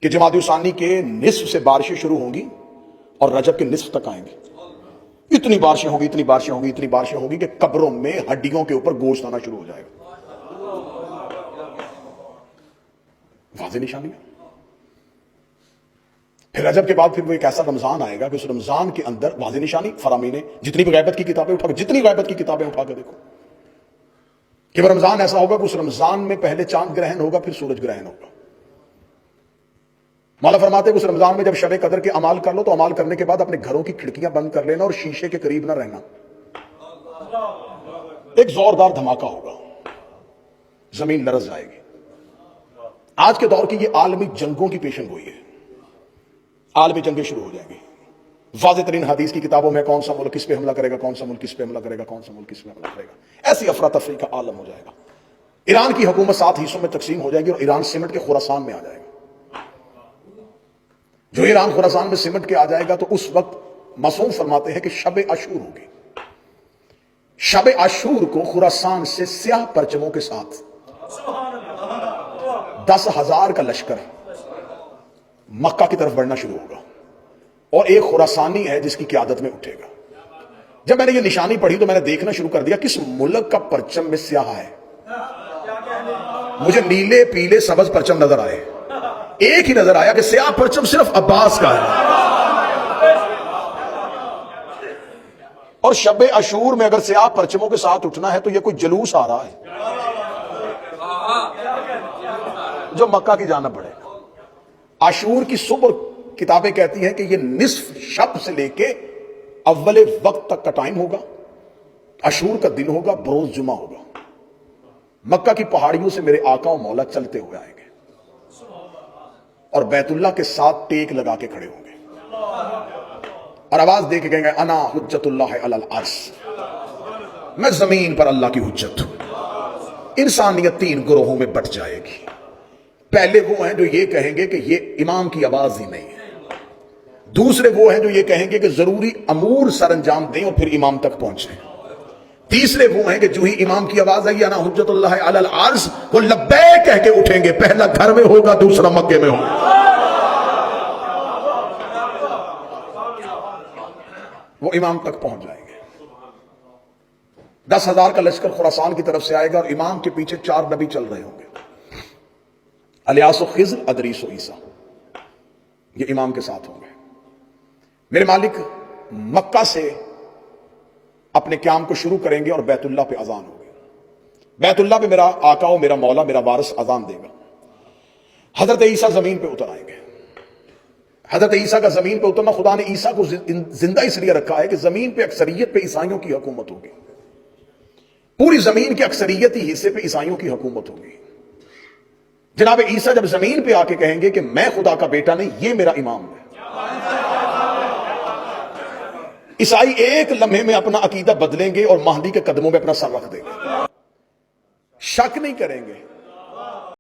کہ جمادی ثانی کے نصف سے بارشیں شروع ہوں گی اور رجب کے نصف تک آئیں گی. اتنی بارشیں ہوں گی، اتنی بارشیں ہوں گی، اتنی بارشیں ہوں گی کہ قبروں میں ہڈیوں کے اوپر گوشت آنا شروع ہو جائے گا. واضح نشانی ہے. پھر رجب کے بعد پھر وہ ایک ایسا رمضان آئے گا کہ اس رمضان کے اندر واضح نشانی فرامین جتنی بھی غیبت کی کتابیں اٹھا جتنی غیبت کی کتابیں اٹھا کے دیکھو کہ وہ رمضان ایسا ہوگا کہ اس رمضان میں پہلے چاند گرہن ہوگا، پھر سورج گرہن ہوگا. مولا فرماتے ہیں کہ اس رمضان میں جب شب قدر کے اعمال کر لو تو اعمال کرنے کے بعد اپنے گھروں کی کھڑکیاں بند کر لینا اور شیشے کے قریب نہ رہنا. ایک زوردار دھماکہ ہوگا، زمین لرز جائے گی. آج کے دور کی یہ عالمی جنگوں کی پیشن گوئی ہے. عالمی جنگیں شروع ہو جائیں گی. واضح ترین حدیث کی کتابوں میں کون سا ملک کس پہ حملہ کرے گا، کون سا ملک کس پہ حملہ کرے گا، کون سا ملک کس پہ حملہ کرے گا. ایسی افراتفری کا عالم ہو جائے گا. ایران کی حکومت 7 حصوں میں تقسیم ہو جائے گی اور ایران سمٹ کے خراسان میں آ جائے گا. جو ایران خراسان میں سمٹ کے آ جائے گا تو اس وقت معصوم فرماتے ہیں کہ شب عاشور ہوگی. شب عاشور کو خراسان سے سیاہ پرچموں کے ساتھ 10,000 کا لشکر مکہ کی طرف بڑھنا شروع ہوگا اور ایک خراسانی ہے جس کی قیادت میں اٹھے گا. جب میں نے یہ نشانی پڑھی تو میں نے دیکھنا شروع کر دیا کس ملک کا پرچم میں سیاہ ہے. مجھے نیلے پیلے سبز پرچم نظر آئے. ایک ہی نظر آیا کہ سیاہ پرچم صرف عباس کا ہے. اور شب عاشور میں اگر سیاہ پرچموں کے ساتھ اٹھنا ہے تو یہ کوئی جلوس آ رہا ہے جو مکہ کی جانب بڑھے گا. عاشور کی صبح کتابیں کہتی ہیں کہ یہ نصف شب سے لے کے اول وقت تک کا ٹائم ہوگا. عاشور کا دن ہوگا، بروز جمعہ ہوگا. مکہ کی پہاڑیوں سے میرے آقا و مولا چلتے ہوئے آئیں گے اور بیت اللہ کے ساتھ ٹیک لگا کے کھڑے ہوں گے اور آواز دے کے کہیں گے انا حجت اللہ علی العرش، میں زمین پر اللہ کی حجت ہوں. انسانیت 3 گروہوں میں بٹ جائے گی. پہلے وہ ہیں جو یہ کہیں گے کہ یہ امام کی آواز ہی نہیں ہے. دوسرے وہ ہیں جو یہ کہیں گے کہ ضروری امور سر انجام دیں اور پھر امام تک پہنچیں. تیسرے وہ ہیں کہ جو ہی امام کی آواز آئی انا حجت اللہ علی العرش وہ لبیک کہہ کے اٹھیں گے. پہلا گھر میں ہوگا، دوسرا مکے میں ہوگا. وہ امام تک پہنچ جائیں گے. 10,000 کا لشکر خراسان کی طرف سے آئے گا اور امام کے پیچھے 4 نبی چل رہے ہوں گے، الیاس و خضر، ادریس و عیسیٰ. یہ امام کے ساتھ ہوں گے. میرے مالک مکہ سے اپنے قیام کو شروع کریں گے اور بیت اللہ پہ اذان ہوگی. بیت اللہ پہ میرا آقا و میرا مولا میرا وارث اذان دے گا. حضرت عیسیٰ زمین پہ اتر آئیں گے. حضرت عیسیٰ کا زمین پہ اترنا، خدا نے عیسیٰ کو زندہ اس لیے رکھا ہے کہ زمین پہ اکثریت پہ عیسائیوں کی حکومت ہوگی. پوری زمین کے اکثریتی حصے پہ عیسائیوں کی حکومت ہوگی. جناب عیسیٰ جب زمین پہ آ کے کہیں گے کہ میں خدا کا بیٹا نہیں، یہ میرا امام ہے، عیسائی ایک لمحے میں اپنا عقیدہ بدلیں گے اور مہدی کے قدموں میں اپنا سر رکھ دیں گے. شک نہیں کریں گے.